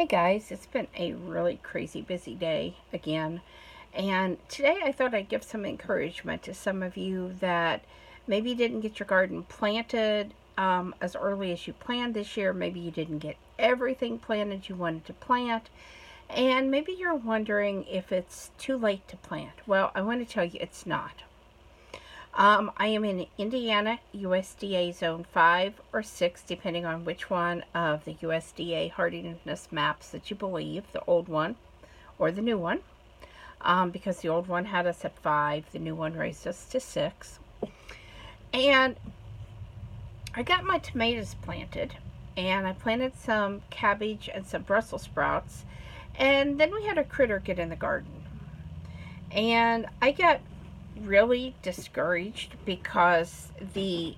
Hey guys, it's been a really crazy busy day again. And today I thought I'd give some encouragement to some of you that maybe didn't get your garden planted as early as you planned this year. Maybe you didn't get everything planted you wanted to plant. And maybe you're wondering if it's too late to plant. Well, I want to tell you it's not. I am in Indiana, USDA Zone 5 or 6, depending on which one of the USDA hardiness maps that you believe, the old one or the new one. Because the old one had us at 5, the new one raised us to 6. And I got my tomatoes planted, and I planted some cabbage and some Brussels sprouts, and then we had a critter get in the garden. And I got really discouraged because the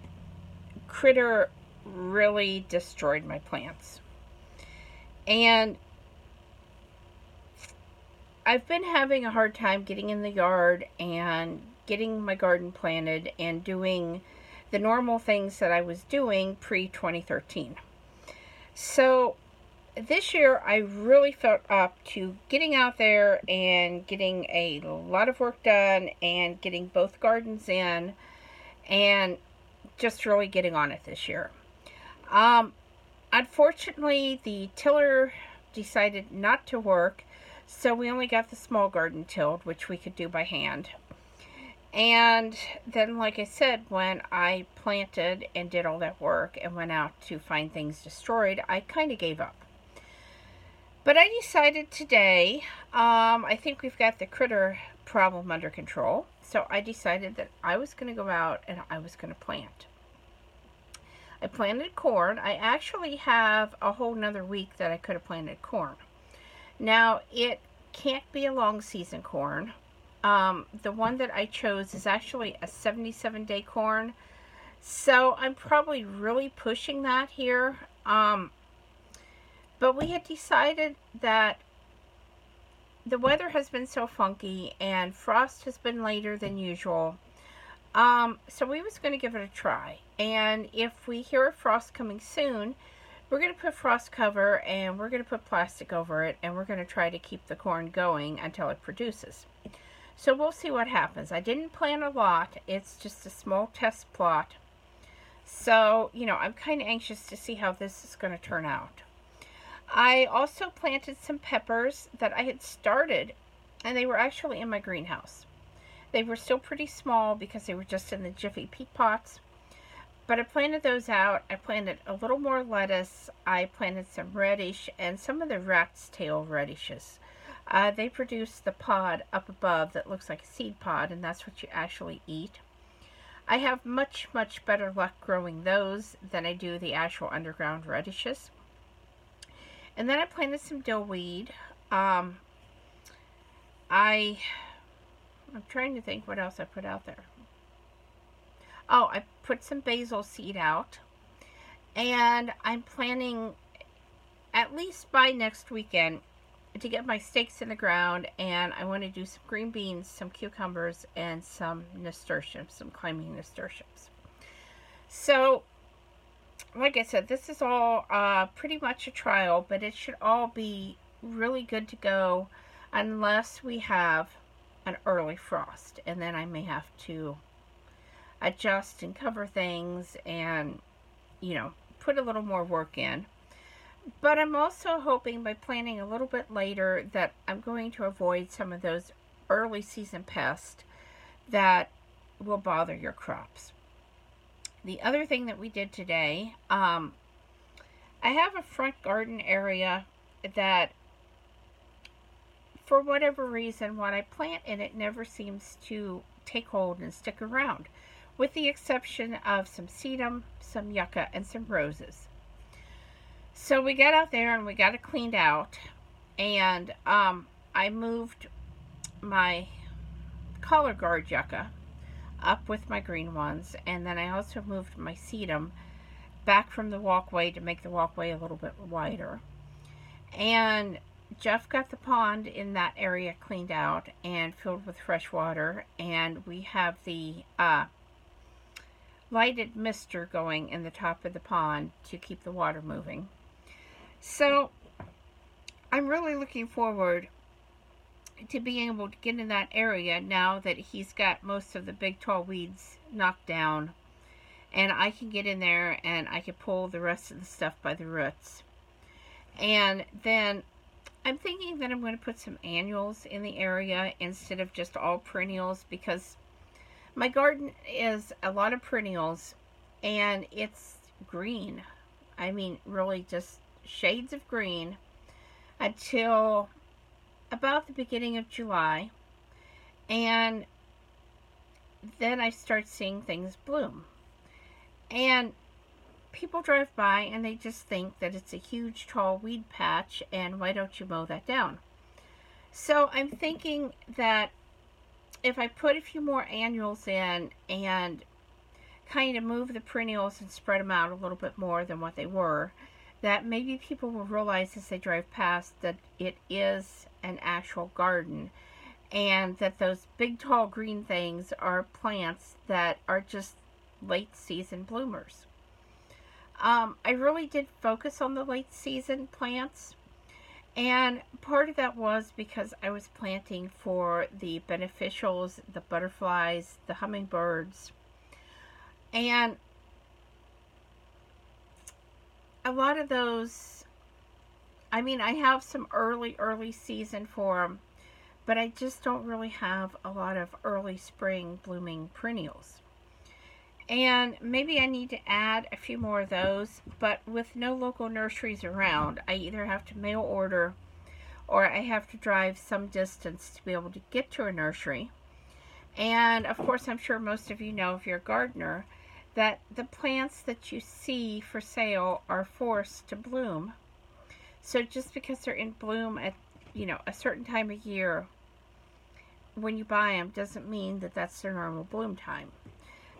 critter really destroyed my plants. And I've been having a hard time getting in the yard and getting my garden planted and doing the normal things that I was doing pre-2013. So this year I really felt up to getting out there and getting a lot of work done and getting both gardens in and just really getting on it this year. Unfortunately, the tiller decided not to work, so we only got the small garden tilled, which we could do by hand. And then, like I said, when I planted and did all that work and went out to find things destroyed, I kind of gave up. But I decided today, I think we've got the critter problem under control. So I decided that I was going to go out and I was going to plant. I planted corn. I actually have a whole nother week that I could have planted corn. Now, it can't be a long season corn. The one that I chose is actually a 77-day corn. So I'm probably really pushing that here. But we had decided that the weather has been so funky and frost has been later than usual. So we was going to give it a try. And if we hear a frost coming soon, we're going to put frost cover and we're going to put plastic over it and we're going to try to keep the corn going until it produces. So we'll see what happens. I didn't plant a lot. It's just a small test plot. So, I'm kind of anxious to see how this is going to turn out. I also planted some peppers that I had started, and they were actually in my greenhouse. They were still pretty small because they were just in the Jiffy peat pots. But I planted those out. I planted a little more lettuce. I planted some radish and some of the rat's tail radishes. They produce the pod up above that looks like a seed pod, and that's what you actually eat. I have much, much better luck growing those than I do the actual underground radishes. And then I planted some dill weed. I'm trying to think what else I put out there. Oh, I put some basil seed out. And I'm planning, at least by next weekend, to get my stakes in the ground. And I want to do some green beans, some cucumbers, and some nasturtiums, some climbing nasturtiums. So, like I said, this is all pretty much a trial, but it should all be really good to go unless we have an early frost. And then I may have to adjust and cover things and, put a little more work in. But I'm also hoping by planting a little bit later that I'm going to avoid some of those early season pests that will bother your crops. The other thing that we did today, I have a front garden area that, for whatever reason, when I plant in it never seems to take hold and stick around, with the exception of some sedum, some yucca, and some roses. So we got out there and we got it cleaned out, and I moved my collar guard yucca up with my green ones, and then I also moved my sedum back from the walkway to make the walkway a little bit wider. And Jeff got the pond in that area cleaned out and filled with fresh water, and we have the lighted mister going in the top of the pond to keep the water moving. So I'm really looking forward to being able to get in that area now that he's got most of the big tall weeds knocked down, and I can get in there and I can pull the rest of the stuff by the roots. And then I'm thinking that I'm going to put some annuals in the area instead of just all perennials, because my garden is a lot of perennials and it's green. I mean, really just shades of green until about the beginning of July. And then I start seeing things bloom. And people drive by and they just think that it's a huge tall weed patch, and why don't you mow that down? So I'm thinking that if I put a few more annuals in and kind of move the perennials and spread them out a little bit more than what they were, that maybe people will realize as they drive past that it is an actual garden, and that those big tall green things are plants that are just late season bloomers. I really did focus on the late season plants, and part of that was because I was planting for the beneficials, the butterflies, the hummingbirds, and a lot of those, I mean, I have some early season for them, but I just don't really have a lot of early spring blooming perennials. And maybe I need to add a few more of those, but with no local nurseries around, I either have to mail order or I have to drive some distance to be able to get to a nursery. And of course, I'm sure most of you know, if you're a gardener, that the plants that you see for sale are forced to bloom. So just because they're in bloom at, a certain time of year when you buy them doesn't mean that that's their normal bloom time.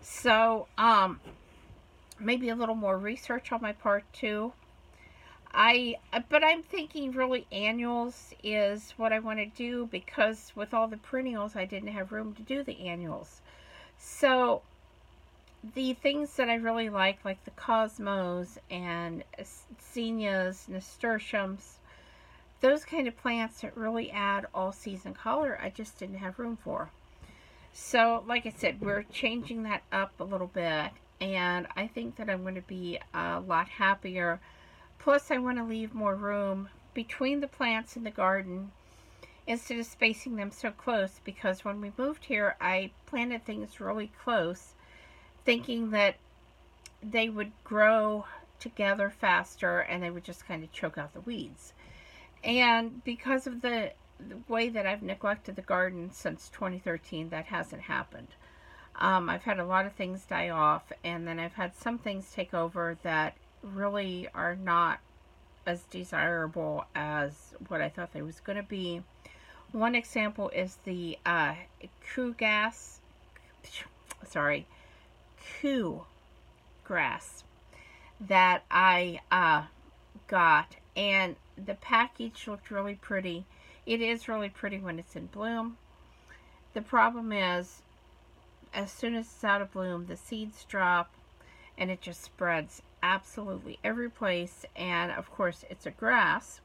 So, maybe a little more research on my part too. But I'm thinking really annuals is what I want to do, because with all the perennials, I didn't have room to do the annuals. So, the things that I really like the cosmos and zinnias, nasturtiums, those kind of plants that really add all season color, I just didn't have room for. So, like I said, we're changing that up a little bit, and I think that I'm going to be a lot happier. Plus, I want to leave more room between the plants in the garden instead of spacing them so close, because when we moved here, I planted things really close, thinking that they would grow together faster and they would just kind of choke out the weeds. And because of the way that I've neglected the garden since 2013, that hasn't happened. I've had a lot of things die off, and then I've had some things take over that really are not as desirable as what I thought they was going to be. One example is the coup grass that I got, and the package looked really pretty. It is really pretty when it's in bloom. The problem is, as soon as it's out of bloom, the seeds drop and it just spreads absolutely every place. And of course, it's a grass,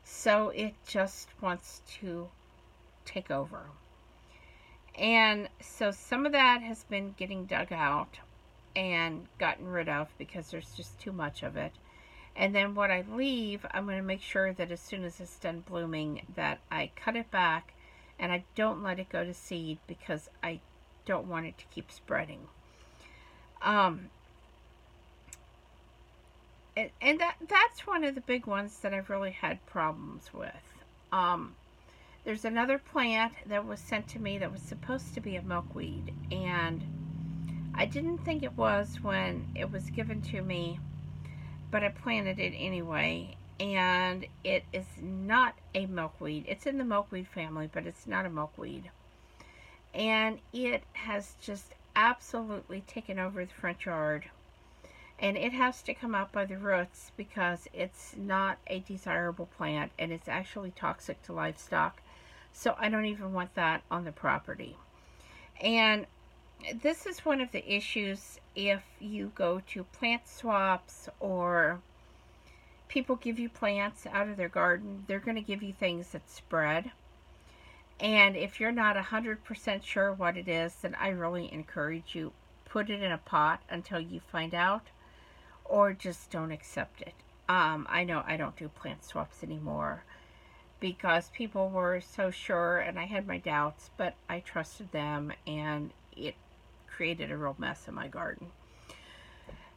so it just wants to take over. And so some of that has been getting dug out and gotten rid of because there's just too much of it. And then what I leave, I'm going to make sure that as soon as it's done blooming, that I cut it back and I don't let it go to seed, because I don't want it to keep spreading. And that's one of the big ones that I've really had problems with. There's another plant that was sent to me that was supposed to be a milkweed, and I didn't think it was when it was given to me, but I planted it anyway, and it is not a milkweed. It's in the milkweed family, but it's not a milkweed. And it has just absolutely taken over the front yard. And it has to come out by the roots because it's not a desirable plant, and it's actually toxic to livestock. So I don't even want that on the property. And this is one of the issues if you go to plant swaps, or people give you plants out of their garden, they're going to give you things that spread. And if you're not 100% sure what it is, then I really encourage you, put it in a pot until you find out, or just don't accept it. I know I don't do plant swaps anymore because people were so sure, and I had my doubts, but I trusted them, and it created a real mess in my garden.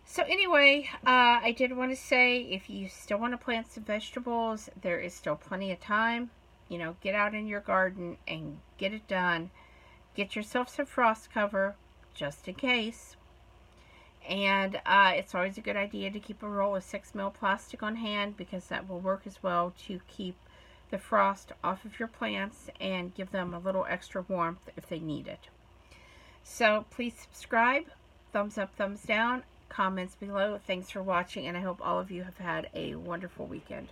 So anyway, I did want to say, if you still want to plant some vegetables, there is still plenty of time. You know, get out in your garden and get it done. Get yourself some frost cover, just in case. And it's always a good idea to keep a roll of 6mm plastic on hand, because that will work as well to keep the frost off of your plants and give them a little extra warmth if they need it. So please subscribe, thumbs up, thumbs down, comments below. Thanks for watching, and I hope all of you have had a wonderful weekend.